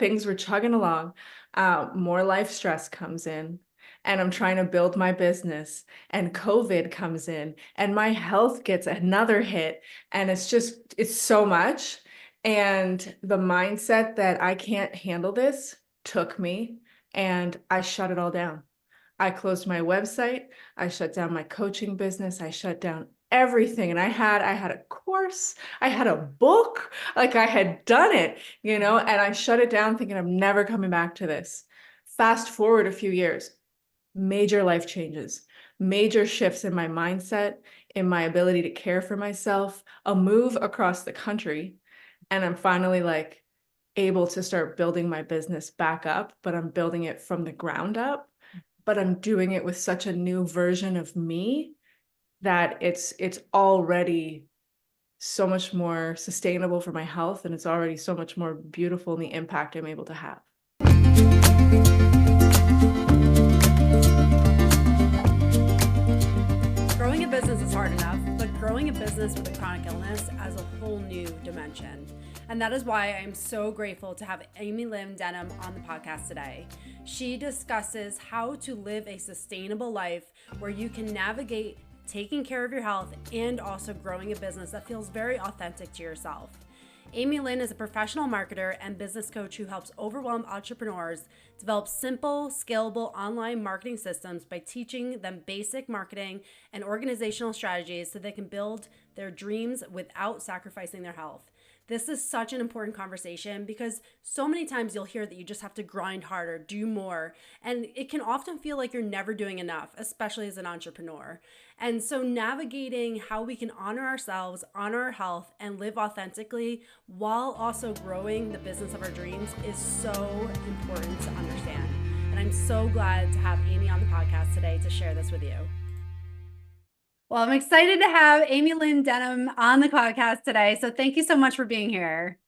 things were chugging along. More life stress comes in, and I'm trying to build my business, and COVID comes in, and my health gets another hit, and it's so much. And the mindset that I can't handle this took me, and I shut it all down. I closed my website. I shut down my coaching business. I shut down everything. And I had a course, I had a book, like I had done it, and I shut it down thinking I'm never coming back to this. Fast forward a few years, major life changes, major shifts in my mindset, in my ability to care for myself, a move across the country. And I'm finally like able to start building my business back up, but I'm building it from the ground up, but I'm doing it with such a new version of me that it's already so much more sustainable for my health, and it's already so much more beautiful in the impact I'm able to have. Growing a business is hard enough, but growing a business with a chronic illness adds a whole new dimension. And that is why I'm so grateful to have Amy-Lynn Denham on the podcast today. She discusses how to live a sustainable life where you can navigate taking care of your health and also growing a business that feels very authentic to yourself. Amy-Lynn is a professional marketer and business coach who helps overwhelmed entrepreneurs develop simple, scalable online marketing systems by teaching them basic marketing and organizational strategies so they can build their dreams without sacrificing their health. This is such an important conversation because so many times you'll hear that you just have to grind harder, do more, and it can often feel like you're never doing enough, especially as an entrepreneur. And so navigating how we can honor ourselves, honor our health, and live authentically while also growing the business of our dreams is so important to understand. And I'm so glad to have Amy on the podcast today to share this with you. Well, I'm excited to have Amy-Lynn Denham on the podcast today. So thank you so much for being here.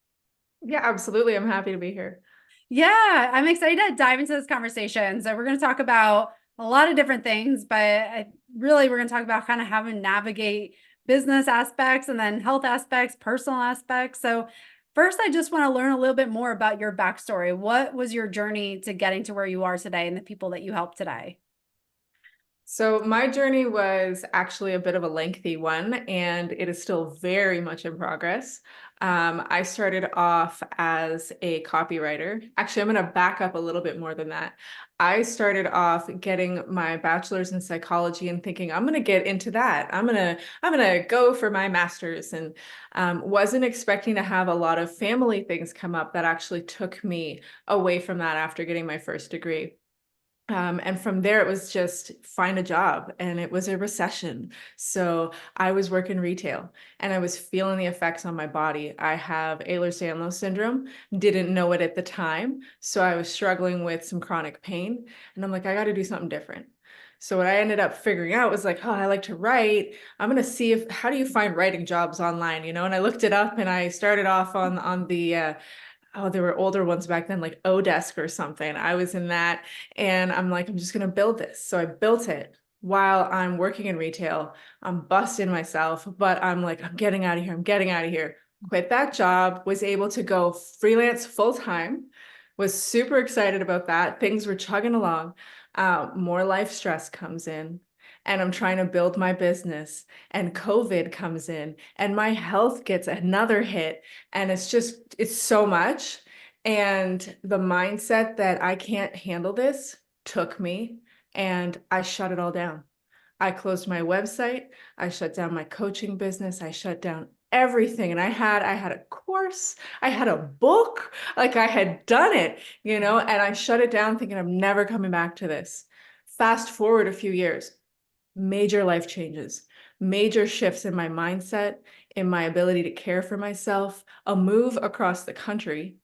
Yeah, absolutely. I'm happy to be here. Yeah, I'm excited to dive into this conversation. So we're going to talk about a lot of different things, but we're going to talk about kind of how to navigate business aspects and then health aspects, personal aspects. So first, I just want to learn a little bit more about your backstory. What was your journey to getting to where you are today and the people that you help today? So my journey was actually a bit of a lengthy one, and it is still very much in progress. I started off as a copywriter. Actually, I'm going to back up a little bit more than that. I started off getting my bachelor's in psychology and thinking I'm going to get into that. I'm gonna go for my master's, and wasn't expecting to have a lot of family things come up that actually took me away from that after getting my first degree. And from there, it was just find a job, and it was a recession. So I was working retail, and I was feeling the effects on my body. I have Ehlers-Danlos syndrome, didn't know it at the time. So I was struggling with some chronic pain, and I'm like, I got to do something different. So what I ended up figuring out was like, oh, I like to write. I'm going to see how do you find writing jobs online, And I looked it up, and I started off on the there were older ones back then, like Odesk or something. I was in that, and I'm like, I'm just going to build this. So I built it while I'm working in retail. I'm busting myself, but I'm like, I'm getting out of here. I'm getting out of here. Quit that job, was able to go freelance full time, was super excited about that. Things were chugging along. More life stress comes in, and I'm trying to build my business, and COVID comes in, and my health gets another hit, and it's so much. And the mindset that I can't handle this took me, and I shut it all down. I closed my website. I shut down my coaching business. I shut down everything. And I had a course, I had a book, like I had done it, and I shut it down thinking I'm never coming back to this. Fast forward a few years, major life changes, major shifts in my mindset, in my ability to care for myself, a move across the country.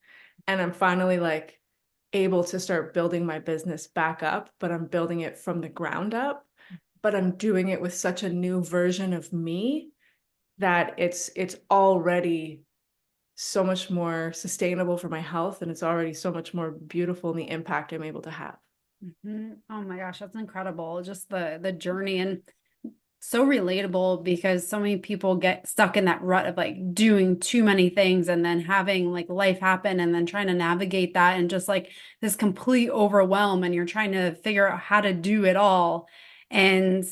And I'm finally like able to start building my business back up, but I'm building it from the ground up, but I'm doing it with such a new version of me that it's already so much more sustainable for my health, and it's already so much more beautiful in the impact I'm able to have. Oh my gosh, that's incredible. Just the journey. And So relatable because so many people get stuck in that rut of like doing too many things and then having like life happen and then trying to navigate that and just like this complete overwhelm and you're trying to figure out how to do it all. And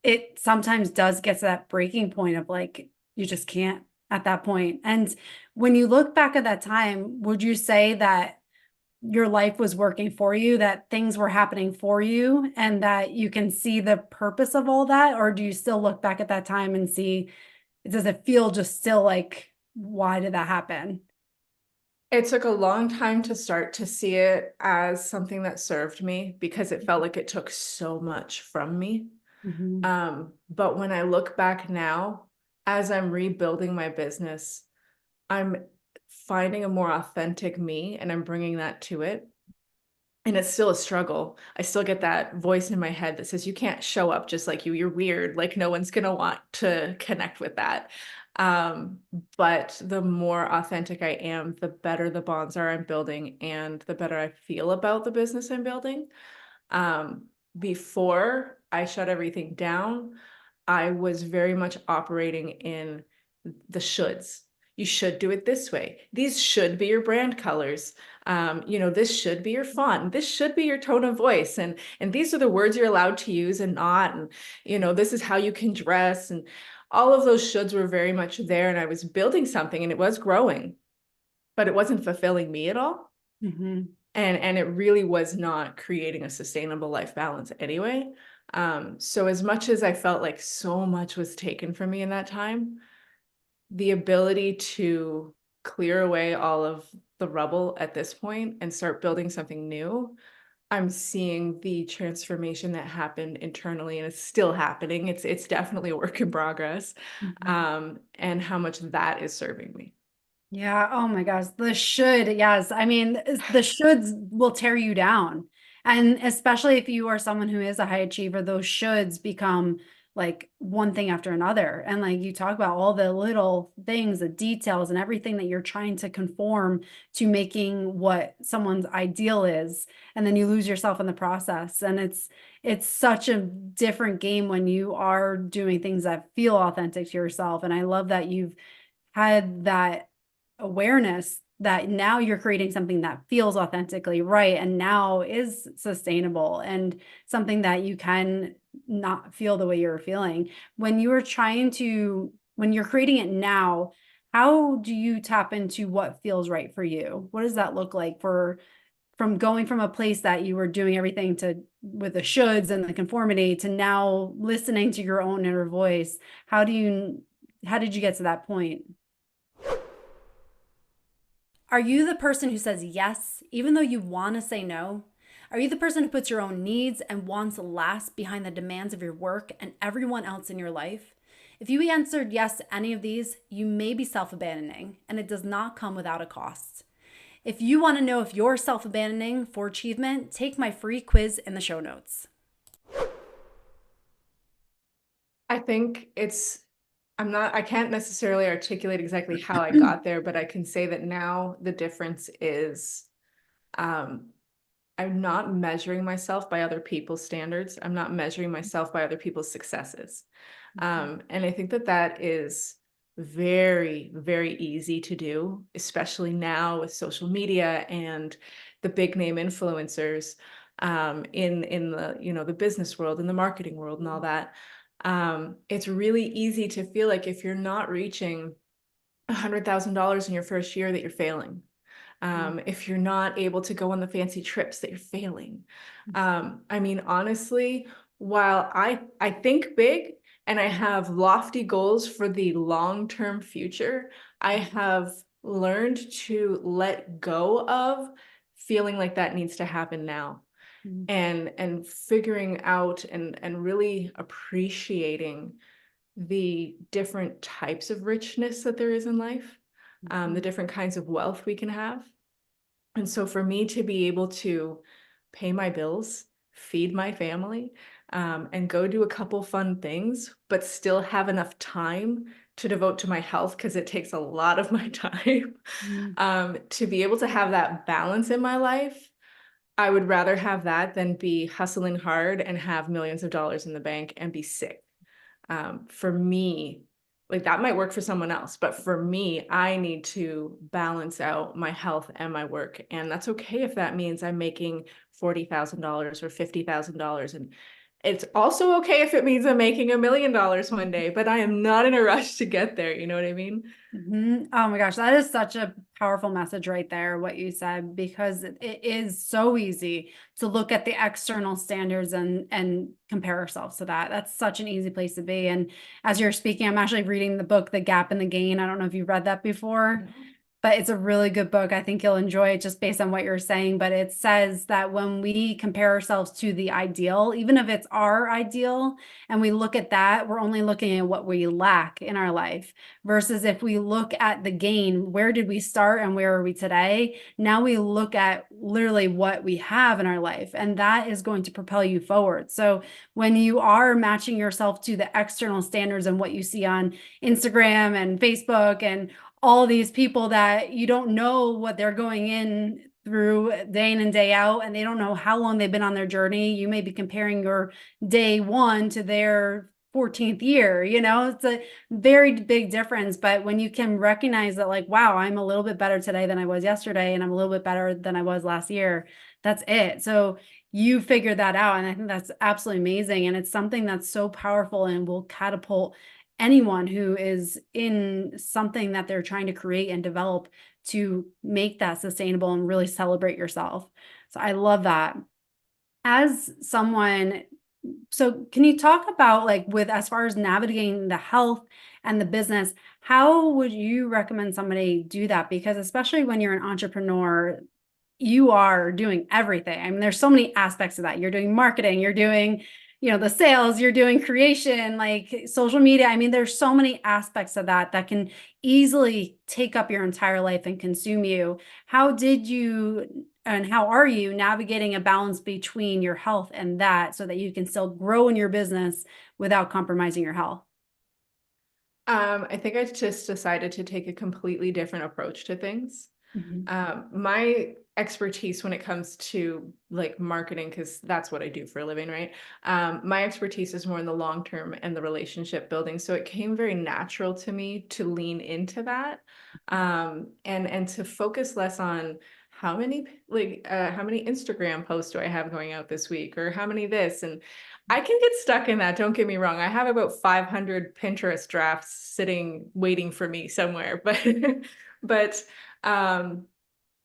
it sometimes does get to that breaking point of like you just can't at that point. And when you look back at that time, would you say that your life was working for you, that things were happening for you, and that you can see the purpose of all that? Or do you still look back at that time and see, does it feel just still like, why did that happen? It took a long time to start to see it as something that served me because it felt like it took so much from me. Mhm. But when I look back now, as I'm rebuilding my business, I'm finding a more authentic me and I'm bringing that to it. And it's still a struggle. I still get that voice in my head that says, you can't show up just like you. You're weird. Like no one's going to want to connect with that. Um, but the more authentic I am, the better the bonds are I'm building and the better I feel about the business I'm building. Um, Before I shut everything down, I was very much operating in the shoulds. You should do it this way. These should be your brand colors. This should be your font. This should be your tone of voice. And these are the words you're allowed to use and not. And, this is how you can dress. And all of those shoulds were very much there. And I was building something and it was growing, but it wasn't fulfilling me at all. Mhm. And it really was not creating a sustainable life balance anyway. So as much as I felt like so much was taken from me in that time, the ability to clear away all of the rubble at this point and start building something new, I'm seeing the transformation that happened internally and it's still happening. It's definitely a work in progress. Mhm. And how much that is serving me. Yeah. Oh my gosh. The should. Yes. I mean, the shoulds will tear you down. And especially if you are someone who is a high achiever, those shoulds become like one thing after another. And like you talk about all the little things, the details, and everything that you're trying to conform to making what someone's ideal is. And then you lose yourself in the process. And it's such a different game when you are doing things that feel authentic to yourself. And I love that you've had that awareness that now you're creating something that feels authentically right and now is sustainable and something that you can not feel the way you're feeling. When you are trying to, when you're creating it now, how do you tap into what feels right for you? What does that look like for from going from a place that you were doing everything to with the shoulds and the conformity to now listening to your own inner voice? How did you get to that point? Are you the person who says yes, even though you want to say no? Are you the person who puts your own needs and wants last behind the demands of your work and everyone else in your life? If you answered yes to any of these, you may be self abandoning, and it does not come without a cost. If you want to know if you're self abandoning for achievement, take my free quiz in the show notes. I think I can't necessarily articulate exactly how I got there, but I can say that now the difference is um, I'm not measuring myself by other people's standards. I'm not measuring myself by other people's successes. And I think that that is very, very easy to do, especially now with social media and the big name influencers in the the business world, in the marketing world, and all that. It's really easy to feel like if you're not reaching $100,000 in your first year, that you're failing. If you're not able to go on the fancy trips, that you're failing. I mean, honestly, while I think big and I have lofty goals for the long-term future, I have learned to let go of feeling like that needs to happen now and figuring out and really appreciating the different types of richness that there is in life, the different kinds of wealth we can have. And so for me to be able to pay my bills, feed my family, and go do a couple fun things, but still have enough time to devote to my health because it takes a lot of my time, Mhm. to be able to have that balance in my life, I would rather have that than be hustling hard and have millions of dollars in the bank and be sick. For me, like that might work for someone else, but for me, I need to balance out my health and my work. And that's okay if that means I'm making $40,000 or $50,000. And it's also okay if it means I'm making $1 million one day, but I am not in a rush to get there. You know what I mean? Oh my gosh, that is such a powerful message right there, what you said, because it is so easy to look at the external standards and compare ourselves to that. That's such an easy place to be. And as you're speaking, I'm actually reading the book, The Gap and the Gain. I don't know if you've read that before, No. but it's a really good book. I think you'll enjoy it just based on what you're saying. But it says that when we compare ourselves to the ideal, even if it's our ideal, and we look at that, we're only looking at what we lack in our life. Versus if we look at the gain, where did we start and where are we today? Now we look at literally what we have in our life, and that is going to propel you forward. So when you are matching yourself to the external standards and what you see on Instagram and Facebook and all these people that you don't know what they're going in through day in and day out, and they don't know how long they've been on their journey. You may be comparing your day one to their 14th year. It's a very big difference. But when you can recognize that, like, wow, I'm a little bit better today than I was yesterday, and I'm a little bit better than I was last year, that's it. So you figured that out. And I think that's absolutely amazing. And it's something that's so powerful and will catapult anyone who is in something that they're trying to create and develop to make that sustainable and really celebrate yourself. So I love that. As someone, so can you talk about, like, with as far as navigating the health and the business, how would you recommend somebody do that? Because especially when you're an entrepreneur, you are doing everything. I mean, there's so many aspects of that. You're doing marketing, you're doing, the sales, you're doing creation, like social media. I mean, there's so many aspects of that that can easily take up your entire life and consume you. How did you and how are you navigating a balance between your health and that so that you can still grow in your business without compromising your health? I think I just decided to take a completely different approach to things. Mhm. My expertise when it comes to like marketing, because that's what I do for a living, right? My expertise is more in the long term and the relationship building. So it came very natural to me to lean into that, and to focus less on how many Instagram posts do I have going out this week, or how many this. And I can get stuck in that. Don't get me wrong. I have about 500 Pinterest drafts sitting waiting for me somewhere, but but um,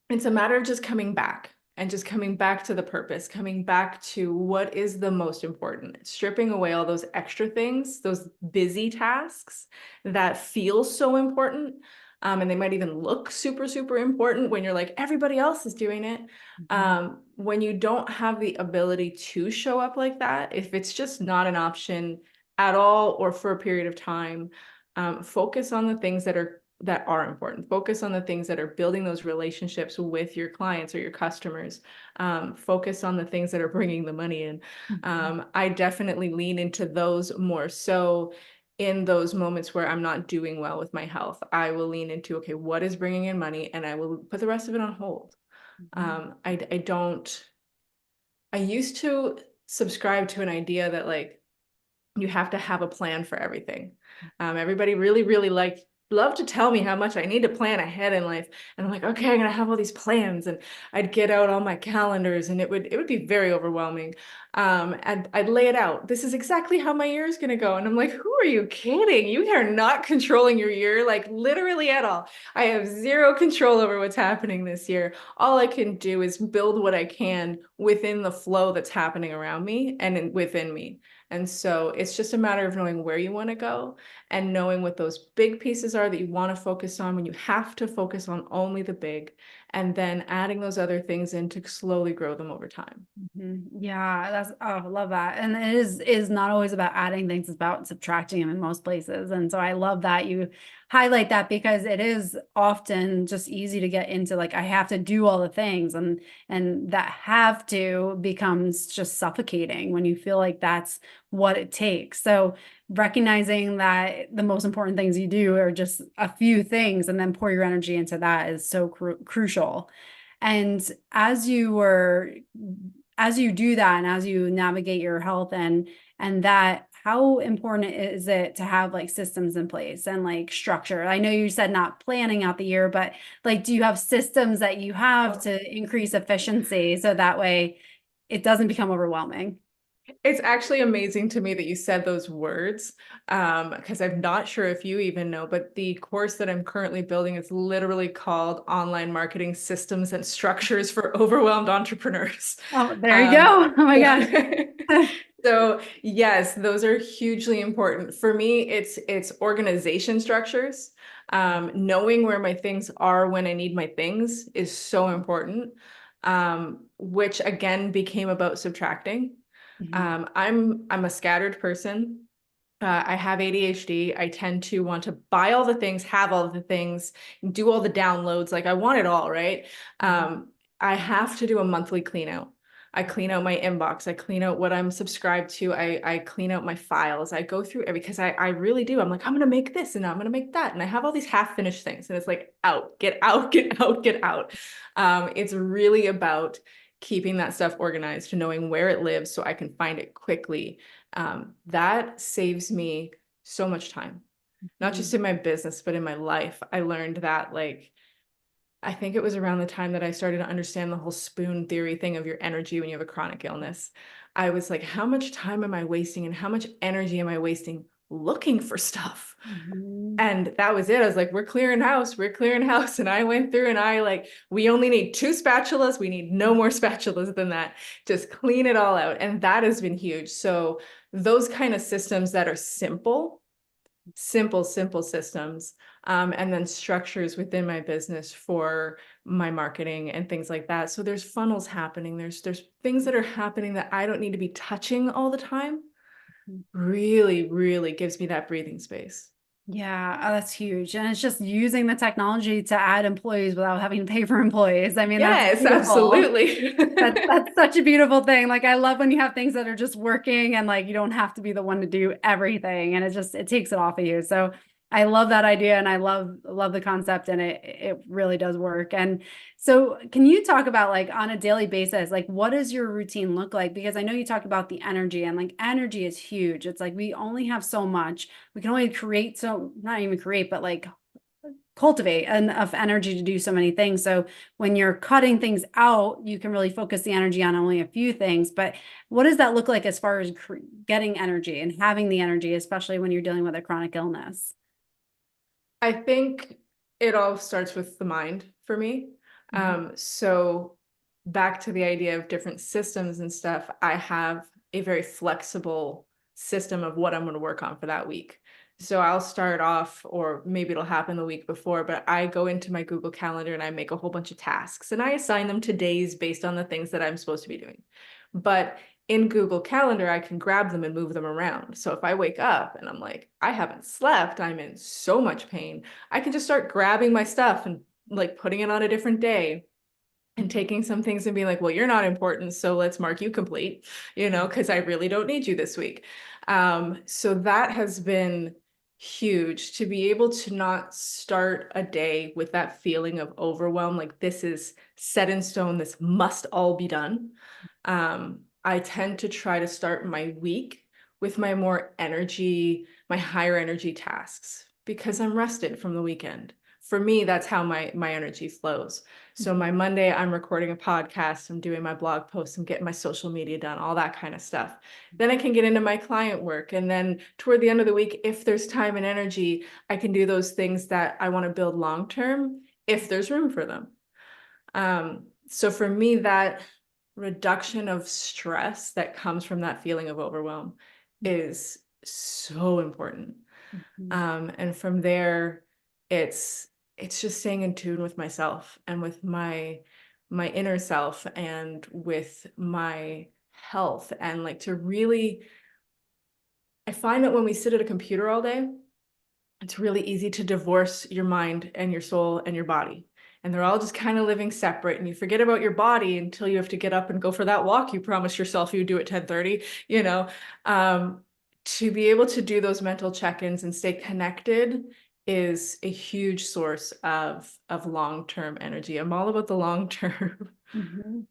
it's a matter of just coming back and just coming back to the purpose, coming back to what is the most important, stripping away all those extra things, those busy tasks that feel so important. And they might even look super, super important when you're like, everybody else is doing it. When you don't have the ability to show up like that, if it's just not an option at all or for a period of time, focus on the things that are important. Focus on the things that are building those relationships with your clients or your customers. Focus on the things that are bringing the money in. Mhm. I definitely lean into those more so in those moments where I'm not doing well with my health. I will lean into, okay, what is bringing in money? And I will put the rest of it on hold. Mhm. I don't, I used to subscribe to an idea that like, you have to have a plan for everything. Everybody really, really love to tell me how much I need to plan ahead in life. And I'm like, okay, I'm gonna have all these plans, and I'd get out all my calendars, and it would be very overwhelming. And I'd lay it out. This is exactly how my year is gonna go. And I'm like, who are you kidding? You are not controlling your year, like literally at all. I have zero control over what's happening this year. All I can do is build what I can within the flow that's happening around me and within me. And so it's just a matter of knowing where you want to go and knowing what those big pieces are that you want to focus on when you have to focus on only the big, and then adding those other things in to slowly grow them over time. Yeah, I love that. And it is not always about adding things, it's about subtracting them in most places. And so I love that you highlight that, because it is often just easy to get into, like, I have to do all the things, and that have to becomes just suffocating when you feel like that's what it takes. So recognizing that the most important things you do are just a few things, and then pour your energy into that is so crucial. And as you do that, and as you navigate your health and that, how important is it to have like systems in place and like structure? I know you said not planning out the year, but like, do you have systems that you have to increase efficiency so that way it doesn't become overwhelming? It's actually amazing to me that you said those words, because I'm not sure if you even know, but the course that I'm currently building is literally called Online Marketing Systems and Structures for Overwhelmed Entrepreneurs. Oh, there you Um, go. Oh my gosh. so yes, those are hugely important. For me, it's organization structures. Knowing where my things are when I need my things is so important, which again became about subtracting. Mhm. I'm a scattered person. I have ADHD. I tend to want to buy all the things, have all the things, do all the downloads. Like I want it all, right? Mhm. I have to do a monthly clean out. I clean out my inbox. I clean out what I'm subscribed to. I clean out my files. I go through it because I really do. I'm like, I'm gonna make this and I'm gonna make that. And I have all these half-finished things. And it's like out, get out, get out, get out. It's really about keeping that stuff organized, knowing where it lives so I can find it quickly. That saves me so much time, not just in my business, but in my life. I learned that, like, I think it was around the time that I started to understand the whole spoon theory thing of your energy when you have a chronic illness. I was like, how much time am I wasting and how much energy am I wasting looking for stuff? Mhm. And that was it. I was like, we're clearing house, we're clearing house. And I went through and I like, we only need 2 spatulas. We need no more spatulas than that. Just clean it all out. And that has been huge. So those kind of systems that are simple systems, and then structures within my business for my marketing and things like that. So there's funnels happening. There's things that are happening that I don't need to be touching all the time. Really, really gives me that breathing space. Yeah, oh, that's huge. And it's just using the technology to add employees without having to pay for employees. I mean, that's Yes, beautiful. absolutely. That's such a beautiful thing. Like I love when you have things that are just working and like you don't have to be the one to do everything and it takes it off of you. So I love that idea and I love the concept and it really does work. And so can you talk about like on a daily basis, like what does your routine look like? Because I know you talk about the energy and like energy is huge. It's like we only have so much. We can only create so not even create, but like cultivate enough energy to do so many things. So when you're cutting things out, you can really focus the energy on only a few things. But what does that look like as far as getting energy and having the energy, especially when you're dealing with a chronic illness? I think it all starts with the mind for me. Mhm. So back to the idea of different systems and stuff, I have a very flexible system of what I'm going to work on for that week. So I'll start off, or maybe it'll happen the week before, but I go into my Google Calendar and I make a whole bunch of tasks and I assign them to days based on the things that I'm supposed to be doing. But in Google Calendar, I can grab them and move them around. So if I wake up and I'm like, I haven't slept, I'm in so much pain, I can just start grabbing my stuff and like putting it on a different day and taking some things and being like, well, you're not important, so let's mark you complete, because I really don't need you this week. So that has been huge to be able to not start a day with that feeling of overwhelm, like this is set in stone, this must all be done. I tend to try to start my week with my more energy, my higher energy tasks because I'm rested from the weekend. For me, that's how my energy flows. So my Monday, I'm recording a podcast, I'm doing my blog posts, I'm getting my social media done, all that kind of stuff. Then I can get into my client work. And then toward the end of the week, if there's time and energy, I can do those things that I want to build long term if there's room for them. So for me, that reduction of stress that comes from that feeling of overwhelm is so important. Mhm. And from there, it's it's just staying in tune with myself and with my inner self and with my health and like to really I find that when we sit at a computer all day, it's really easy to divorce your mind and your soul and your body. And they're all just kind of living separate. And you forget about your body until you have to get up and go for that walk you promised yourself you do at 10:30, you know. To be able to do those mental check-ins and stay connected is a huge source of long-term energy. I'm all about the long term. Mhm.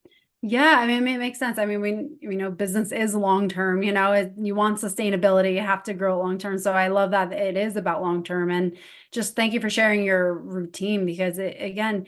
Yeah, I mean, it makes sense. I mean, we know business is long term, you want sustainability, you have to grow long term. So I love that it is about long term. And just thank you for sharing your routine because again,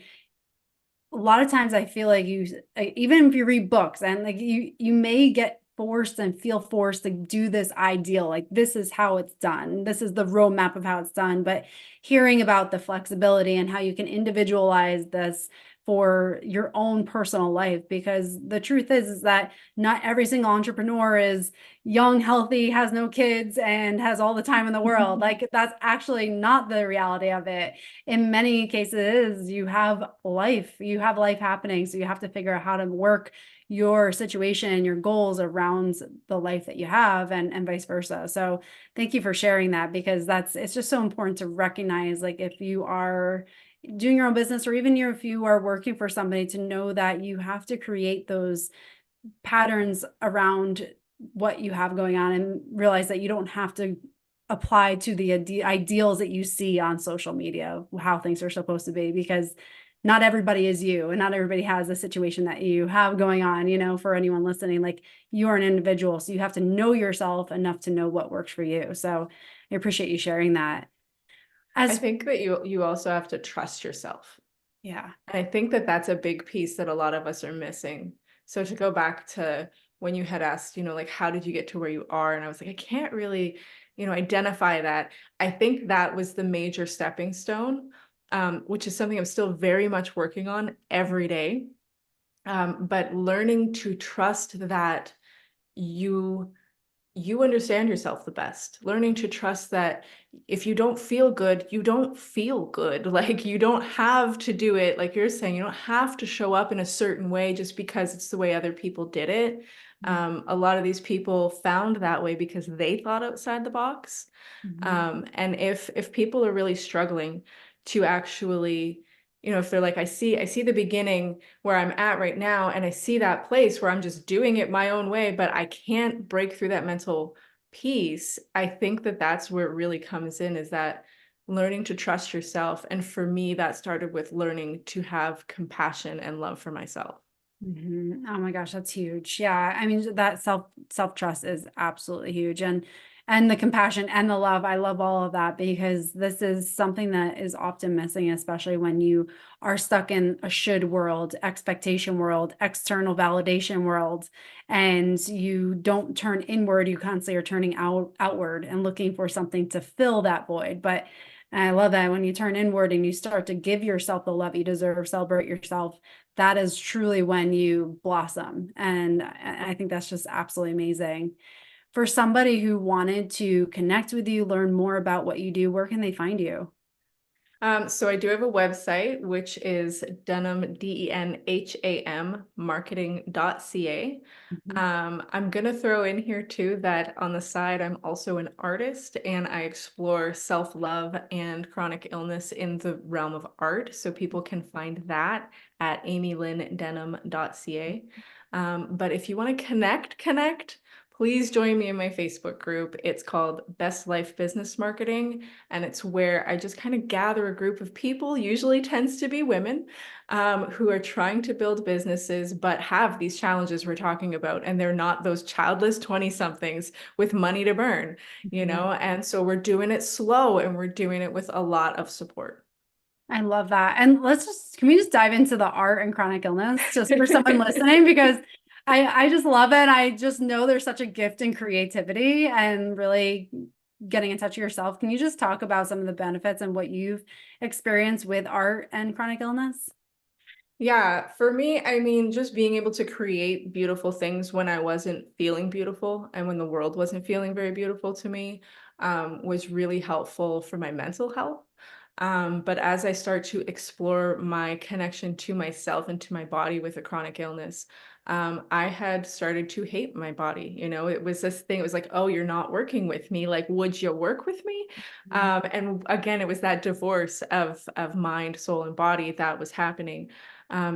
a lot of times I feel like even if you read books and like you may get forced and feel forced to do this ideal, like this is how it's done. This is the roadmap of how it's done. But hearing about the flexibility and how you can individualize this for your own personal life, because the truth is that not every single entrepreneur is young, healthy, has no kids, and has all the time in the world. Like that's actually not the reality of it. In many cases, you have life happening. So you have to figure out how to work your situation and your goals around the life that you have and vice versa. So thank you for sharing that because it's just so important to recognize like if you are doing your own business or even if you are working for somebody to know that you have to create those patterns around what you have going on and realize that you don't have to apply to the ideals that you see on social media, how things are supposed to be, because not everybody is you and not everybody has the situation that you have going on, for anyone listening, like you are an individual. So you have to know yourself enough to know what works for you. So I appreciate you sharing that. I As think that you also have to trust yourself. Yeah. And I think that that's a big piece that a lot of us are missing. So to go back to when you had asked, like, how did you get to where you are? And I was like, I can't really, identify that. I think that was the major stepping stone, which is something I'm still very much working on every day. But learning to trust that you you understand yourself the best. Learning to trust that if you don't feel good, you don't feel good. Like you don't have to do it. Like you're saying, you don't have to show up in a certain way just because it's the way other people did it. A lot of these people found that way because they thought outside the box. Mhm. And if people are really struggling to actually, if they're like, I see the beginning where I'm at right now, and I see that place where I'm just doing it my own way, but I can't break through that mental piece. I think that that's where it really comes in, is that learning to trust yourself. And for me, that started with learning to have compassion and love for myself. Oh my gosh, that's huge. Yeah, I mean that self trust is absolutely huge, and the compassion and the love. I love all of that because this is something that is often missing, especially when you are stuck in a should world, expectation world, external validation world, and you don't turn inward. You constantly are turning outward and looking for something to fill that void. But I love that when you turn inward and you start to give yourself the love you deserve, celebrate yourself, that is truly when you blossom. And I think that's just absolutely amazing. For somebody who wanted to connect with you, learn more about what you do, where can they find you? So I do have a website, which is Denham, Denham, marketing.ca. Mhm. I'm gonna throw in here too that on the side, I'm also an artist and I explore self-love and chronic illness in the realm of art. So people can find that at amylyndenham.ca. But if you want to connect, please join me in my Facebook group. It's called Best Life Business Marketing, and it's where I just kind of gather a group of people, usually tends to be women, who are trying to build businesses but have these challenges we're talking about, and they're not those childless 20-somethings with money to burn, Mhm. and so we're doing it slow and we're doing it with a lot of support. I love that. And can we just dive into the art and chronic illness just for someone listening? Because I just love it. I just know there's such a gift in creativity and really getting in touch with yourself. Can you just talk about some of the benefits and what you've experienced with art and chronic illness? Yeah, for me, I mean, just being able to create beautiful things when I wasn't feeling beautiful and when the world wasn't feeling very beautiful to me, was really helpful for my mental health. But as I start to explore my connection to myself and to my body with a chronic illness, I had started to hate my body. It was this thing, it was like, oh, you're not working with me. Like, would you work with me? And again, it was that divorce of mind, soul, and body that was happening.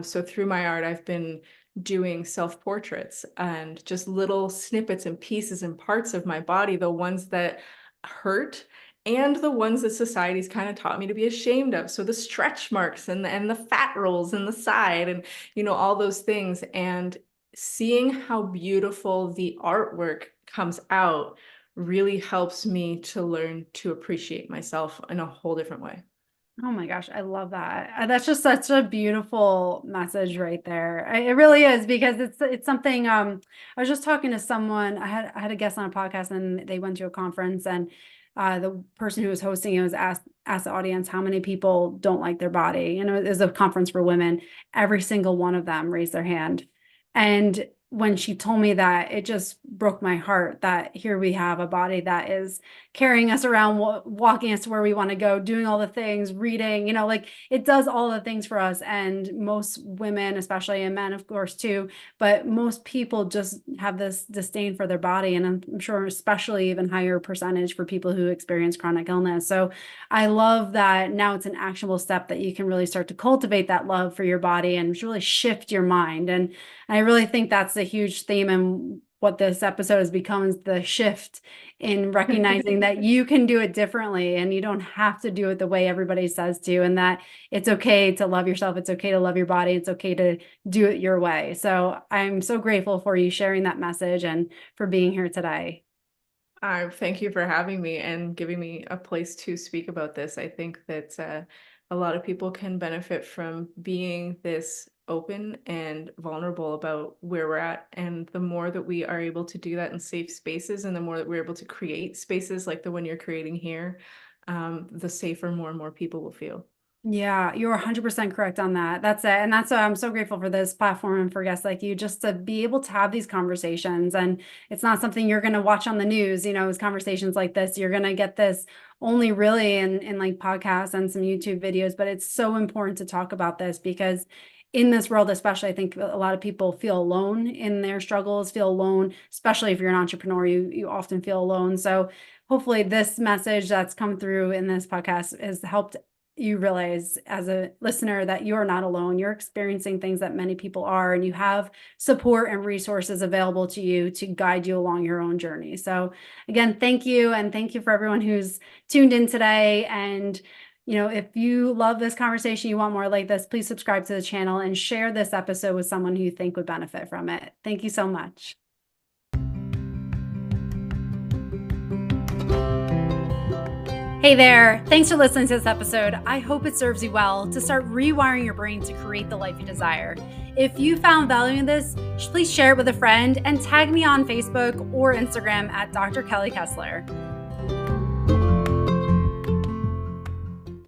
So through my art, I've been doing self-portraits and just little snippets and pieces and parts of my body, the ones that hurt and the ones that society's kind of taught me to be ashamed of. So the stretch marks and the fat rolls in the side and all those things. And seeing how beautiful the artwork comes out really helps me to learn to appreciate myself in a whole different way. Oh my gosh, I love that. That's just such a beautiful message right there. It really is because it's something I was just talking to someone. I had a guest on a podcast and they went to a conference and the person who was hosting it was asked the audience how many people don't like their body. It was a conference for women. Every single one of them raised their hand. And when she told me that, it just broke my heart that here we have a body that is carrying us around, walking us to where we want to go, doing all the things, reading, like it does all the things for us. And most women, especially, and men, of course, too, but most people just have this disdain for their body. And I'm sure especially even higher percentage for people who experience chronic illness. So I love that now it's an actionable step that you can really start to cultivate that love for your body and really shift your mind. And I really think that's a huge theme, and what this episode has become is the shift in recognizing that you can do it differently and you don't have to do it the way everybody says to, and that it's okay to love yourself. It's okay to love your body. It's okay to do it your way. So I'm so grateful for you sharing that message and for being here today. Thank you for having me and giving me a place to speak about this. I think that a lot of people can benefit from being this open and vulnerable about where we're at. And the more that we are able to do that in safe spaces, and the more that we're able to create spaces like the one you're creating here, the safer more and more people will feel. Yeah, you're 100% correct on that. That's it. And that's why I'm so grateful for this platform and for guests like you, just to be able to have these conversations. And it's not something you're going to watch on the news, it's conversations like this. You're going to get this only really in like podcasts and some YouTube videos, but it's so important to talk about this because in this world, especially, I think a lot of people feel alone in their struggles, feel alone, especially if you're an entrepreneur, you often feel alone. So hopefully this message that's come through in this podcast has helped you realize as a listener that you're not alone. You're experiencing things that many people are, and you have support and resources available to you to guide you along your own journey. So again, thank you. And thank you for everyone who's tuned in today. And if you love this conversation, you want more like this, please subscribe to the channel and share this episode with someone who you think would benefit from it. Thank you so much. Hey there, thanks for listening to this episode. I hope it serves you well to start rewiring your brain to create the life you desire. If you found value in this, please share it with a friend and tag me on Facebook or Instagram at Dr. Kelly Kessler.